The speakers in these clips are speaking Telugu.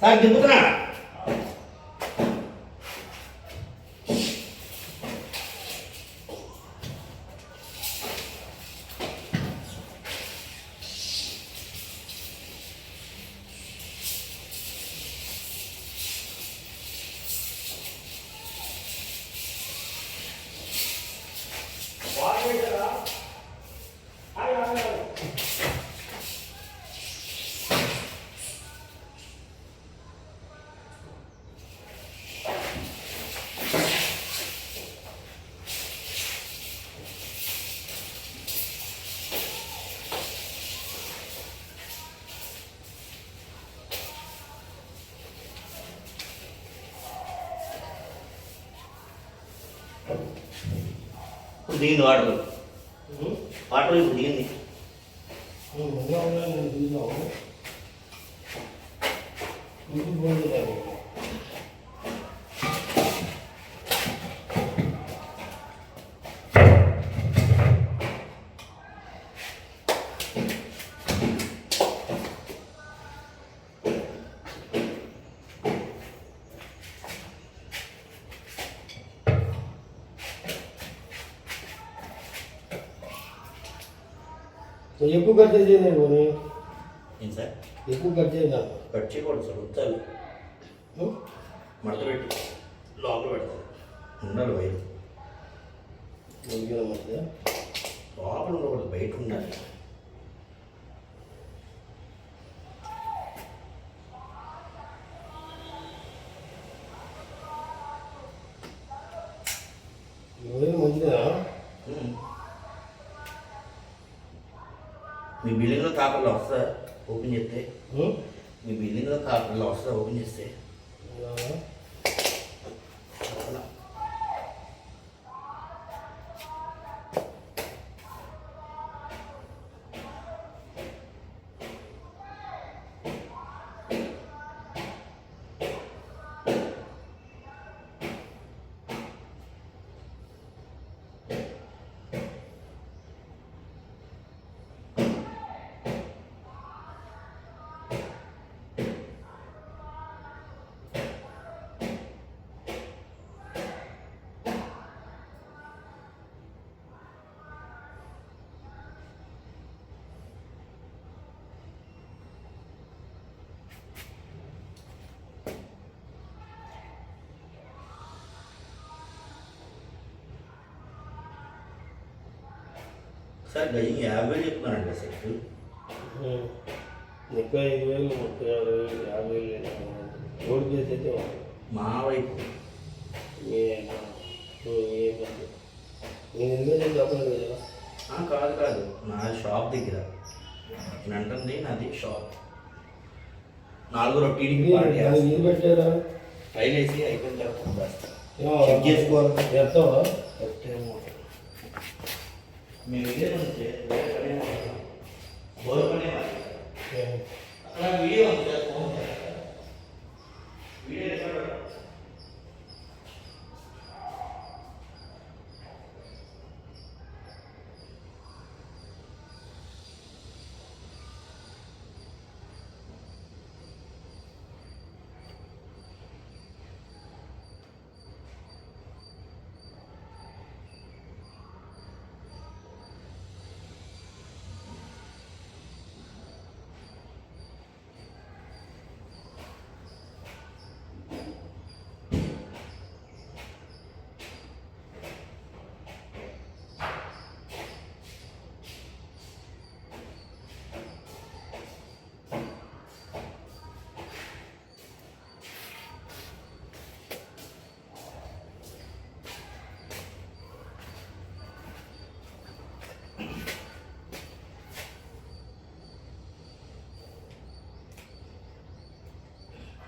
సార్ దింపుతున్నా ఇప్పుడు దిగింది వాటర్ వాటర్ ఇప్పుడు దిగింది ఎక్కువ కట్ చేయండి పోనీ ఏంటి సార్ ఎక్కువ కట్ చేయండి కట్ చేయకూడదు సార్ ఉంచాలి మడత పెట్టి లోపల పెడతారు ఉండాలి వైరు లోపల ఉండకూడదు బయట ఉండాలి మంచిదా మీ బిల్డింగ్లో కాపర్లో వస్తుందా ఓపెన్ చేస్తే మీ బిల్డింగ్లో కాపర్లో వస్తుందా ఓపెన్ చేస్తే సార్ గజం 50,000 చెప్తున్నానండి సెట్ 35,000 36,000 50,000 రోడ్ ప్లేస్ అయితే మా వైపు నేను ఎందుకంటే చెప్పలేదు కదా కాదు కాదు నా షాప్ దగ్గర నేను అంటుంది నాది షాప్ 4 టీడీపీ ఇది పెట్టారా ఫైల్ వేసి అయిపోయిన తర్వాత చెక్ చేసుకోవాలి చెప్తావా మీరు ఇదే ఉంటే బోర్ పనే అక్కడ వీడియో ఉంది సార్ ఫోన్ వీడియో రికార్డ్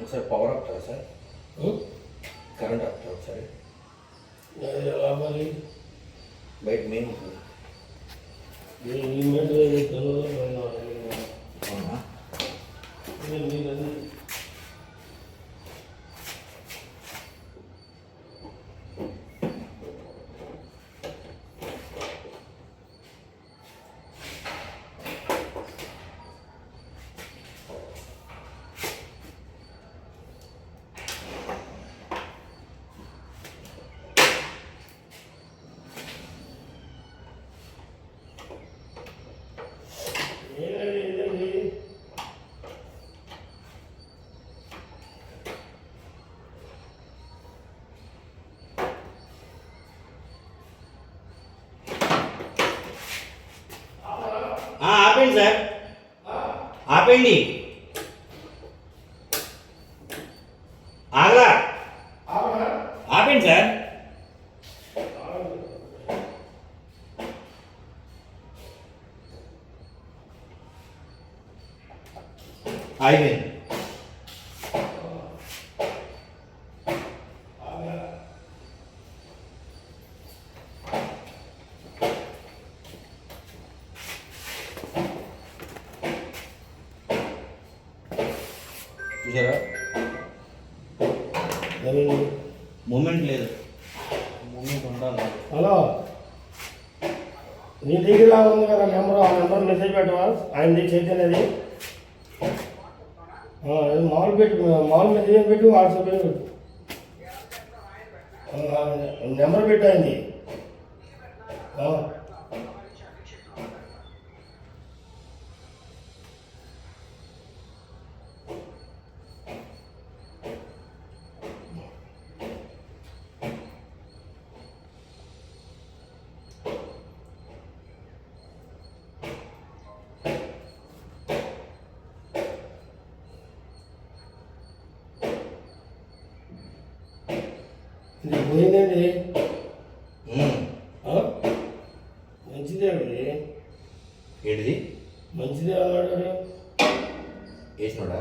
ఒకసారి పవర్ ఆపుతారా సార్ కరెంట్ ఆపుతారా ఒకసారి బయట మెయిన్ ఉంటుంది అవునా ఆపండి సార్, ఆపండి. ఆగలా, ఆపండి సార్. ఆగిపోయింది. చూసారా, మూమెంట్ లేదు. మూమెంట్ ఉండాలి. హలో, నీ దగ్గర ఉంది కదా నెంబర్, ఆ నెంబర్ మెసేజ్ పెట్టవా? ఆయనది చైతన్యది. మామూలు పెట్టు, మామూలు మెసేజ్ పెట్టు, వాట్సాప్ పెట్టు. నెంబర్ పెట్టు ఆయనది. ఇది పోయిందండి. మంచిదే అండి. ఏంటిది మంచిదే అన్నాడు. వేసినాడా?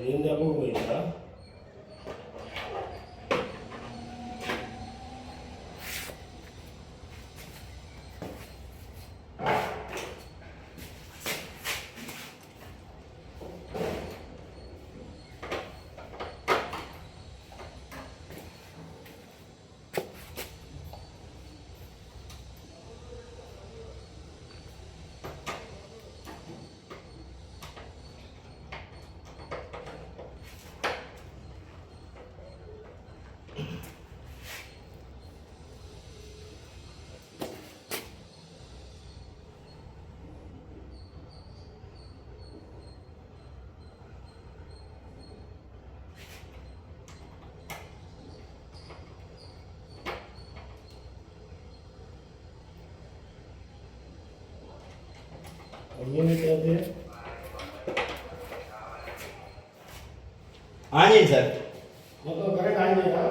దీని దెబ్బకు పోయిందా? ఆన్ చేయండి సార్. మొత్తం కరెక్ట్ ఆన్ చేయరా?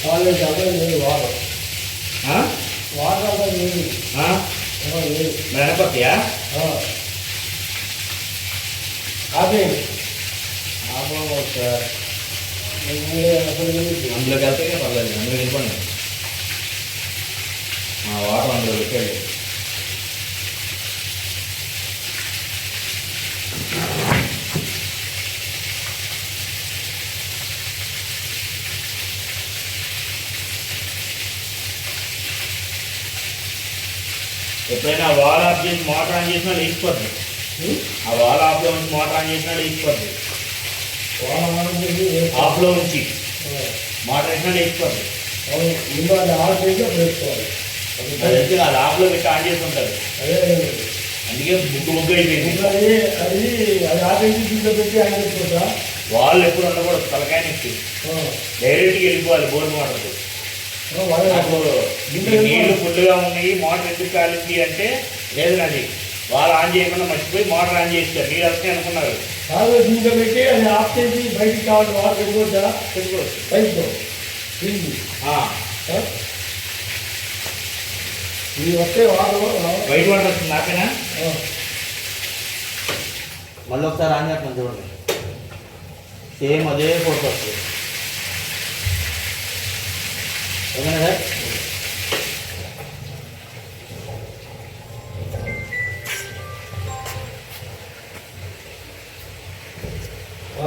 వాళ్ళకి అర్థం లేదు. వాటర్ వాటర్ అర్థం లేదు. మిరపకాయ ఆపేయండి. సార్ అందులోకి వెళ్తే పర్లేదు, అందులో వెళ్ళిపోండి. వాటర్ అందులో పెట్టండి. ఎప్పుడైనా వాల్ ఆఫ్ చేసి మోటార్ ఆన్ చేసినా లేచిపోద్ది. ఆ వాల్ ఆఫ్లో ఉంచి మోటార్ ఆన్ చేసినా లేచిపోద్ది. ఆఫ్లో ఉంచి మోటార్ వేసినా లేచిపోద్ది. ఆఫ్ చేసి వేసుకోవాలి. అది ఆఫ్లో పెట్టి ఆన్ చేసి ఉంటుంది. అందుకే బుగ్గు అయిపోయింది. అది ఆపేసి దీంట్లో పెట్టి ఆన్ చేసుకోవచ్చా? వాళ్ళు ఎప్పుడు ఉండకూడదు, తలకాయ నెక్కి డైరెక్ట్గా వెళ్ళిపోవాలి బోర్ మోటార్కి. నీళ్లు ఫుల్గా ఉన్నాయి, మోటార్ ఎందుకు కాలింది అంటే లేదు నాది వాళ్ళు ఆన్ చేయకుండా మర్చిపోయి మోటార్ ఆన్ చేస్తారు. నీళ్ళు వస్తాయి అనుకున్నారు. దీంట్లో పెట్టి అది ఆఫ్ చేసి బయటికి కావాలి. వాటర్ పెట్టుకోవచ్చా? పెట్టుకోవచ్చు. బయటకు ఇది వస్తే వాటర్ బయట వాటర్ వస్తుంది. నాకేనా మళ్ళీ ఒకసారి ఆన్ చేస్తాను చూడండి. సేమ్ అదే ఫోటో వస్తుంది. ఓకేనా సార్?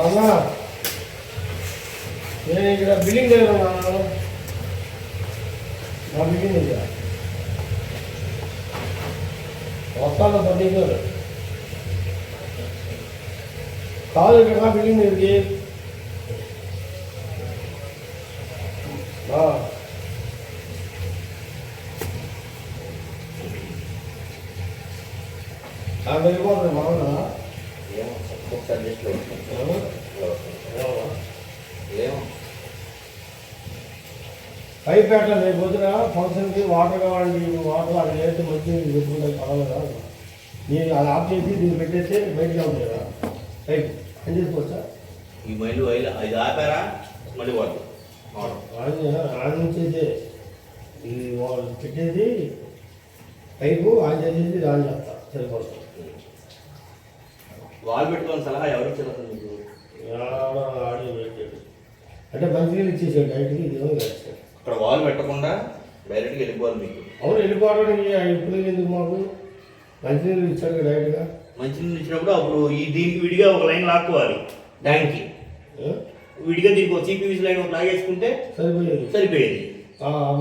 అవునా నేను ఇక్కడ బిల్డింగ్ దగ్గర ఉన్నాను. మా బిల్డింగ్ దగ్గర వస్తాను 10 నిమిషాలు. కాదు ఇక్కడ మా బిల్డింగ్ దగ్గరికి వెళ్ళిపోతుంది మామూలుగా పైప్ పెట్టాలి. రేపు పొద్దున ఫంక్షన్కి వాటర్ కావాలండి. వాటర్ అది వేస్తే మంచి పెట్టుకుంటే పర్వాలేదా? నేను అది ఆఫ్ చేసి దీన్ని పెట్టేస్తే బయటకు అవుతుంది కదా పైప్ అని చేసుకోవచ్చా? ఈ మైలు ఇది ఆపారా మళ్ళీ వాటర్ ఆన్ చేసి ఇది పెట్టేసి పైపు ఆన్ చేసేసి ఆన్ చేస్తా సరిపోతుంది. వాల్ పెట్టుకోని సలహా ఎవరు ఇచ్చారు అసలు మీకు? ఆడి పెట్టాడు అంటే మంచినీళ్ళు ఇచ్చేసాడు డైరెక్ట్గా. ఇది అక్కడ వాల్ పెట్టకుండా డైరెక్ట్గా వెళ్ళిపోవాలి మీకు. అవును వెళ్ళిపోవడానికి ఇప్పుడు ఎందుకు మాకు మంచినీళ్ళు ఇచ్చాడు డైరెక్ట్గా. మంచినీళ్ళు ఇచ్చినప్పుడు అప్పుడు ఈ దీనికి విడిగా ఒక లైన్ లాక్కోవాలి. ట్యాంక్కి విడిగా దీనికి ఒక సిపివిసి లైన్ ఒక లాగేసుకుంటే సరిపోయేది.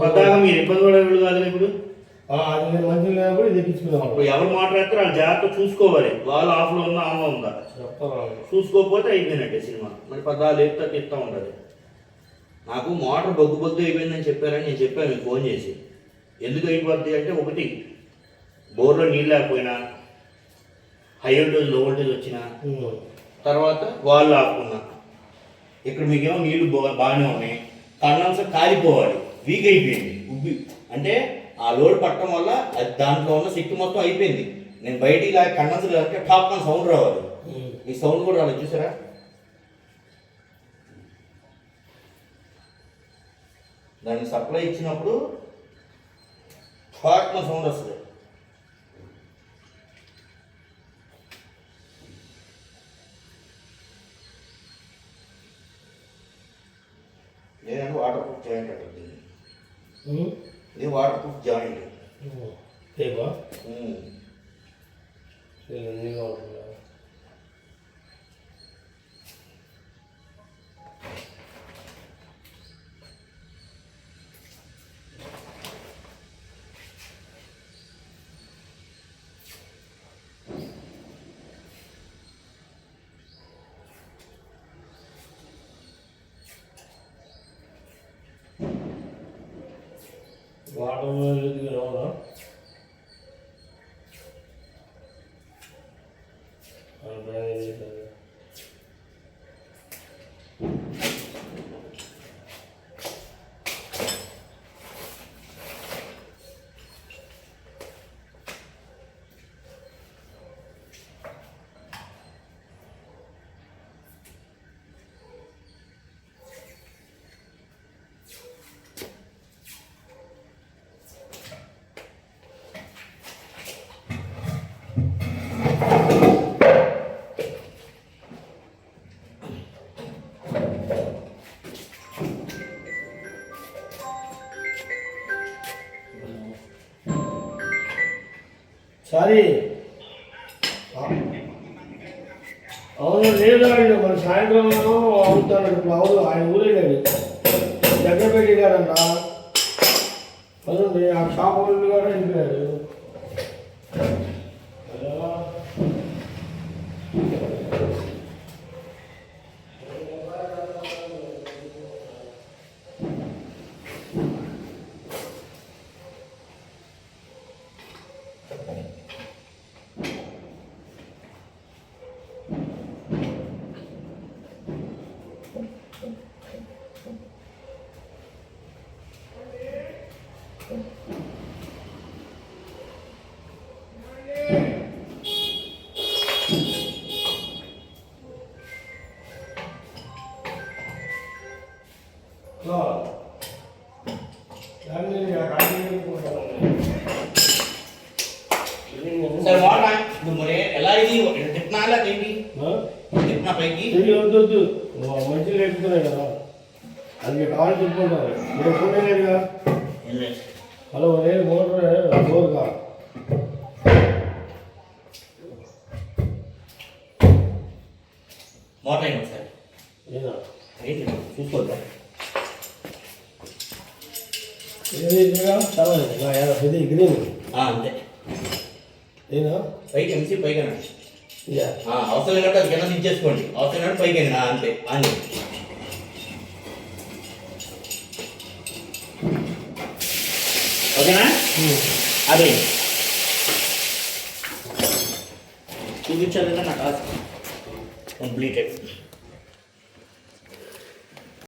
పద్దాగా మీరు ఇబ్బంది పడేవాళ్ళు కాదు. ఇప్పుడు అది నేను మంచిగా లేనప్పుడు ఇది ఎక్కించుకున్నాం. అప్పుడు ఎవరు మాట్లాడితే వాళ్ళు జాగ్రత్త చూసుకోవాలి. వాళ్ళు ఆఫ్లో ఉందా ఆన్లో ఉందా చూసుకోకపోతే అయిపోయినట్టే సినిమా. మరి పద్దాలు లేపుతా తిప్పుతూ ఉండాలి. నాకు మోటార్ బొగ్గు అయిపోయిందని చెప్పారని నేను చెప్పాను మీకు ఫోన్ చేసి. ఎందుకు అయిపోద్ది అంటే, ఒకటి బోర్లో నీళ్ళు లేకపోయినా, హై వోల్టేజ్ లో వోల్టేజ్ వచ్చినా, తర్వాత వాళ్ళు ఆపుకున్నా, ఇక్కడ మీకేమో నీళ్లు బాగానే ఉన్నాయి, కండెన్సర్ కాలిపోవాలి, వీక్ అయిపోయింది ఉబ్బి. అంటే ఆ లోడ్ పట్టడం వల్ల అది దాంట్లో ఉన్న శక్తి మొత్తం అయిపోయింది. నేను బయటికి ఇలా కండెన్సర్ లేకపోతే టాప్ అని సౌండ్ రావాలి. ఈ సౌండ్ కూడా రాలేదు చూసారా? దాన్ని సప్లై ఇచ్చినప్పుడు టాప్ అని సౌండ్ వస్తుంది. లేదంటే వాటర్ ప్రూఫ్ జాయింట్ అంటుంది. ఇది వాటర్ ప్రూఫ్ జాయింట్. వాటర్ రావాలా? సారీ అవును లేదండి. మన సాయంత్రం అవుతాడు. ఇప్పుడు అవును ఆయన ఊరేగాడు, దగ్గర పెట్టిగాడంట. అవునండి ఆ షాప్ వాళ్ళు కూడా వెళ్ళిపోయాడు. సరే వాటర్ మరి ఎలా ఇది తిప్పినా ఏంటి తిప్పినా పైకి వద్దు మంచిగా లేపుతున్నాయి కదా, అది కావాలి చెప్పుకుంటారు. నేను ఫోన్ లేదుగా. హలో నేను మోటర్ బోర్గా మోటర్ అయింది సార్. చూసుకోవద్దా? ఇది గ్రీన్ అంతే. నేను పైకి ఎంసీ పైకి అవసరం లేనట్టు అది కింద దించేసుకోండి, అవసరం లేనట్టు పైకి అంతే అని. ఓకేనా? అదే చూపించాలి కదా నా టాస్క్ కంప్లీటెడ్.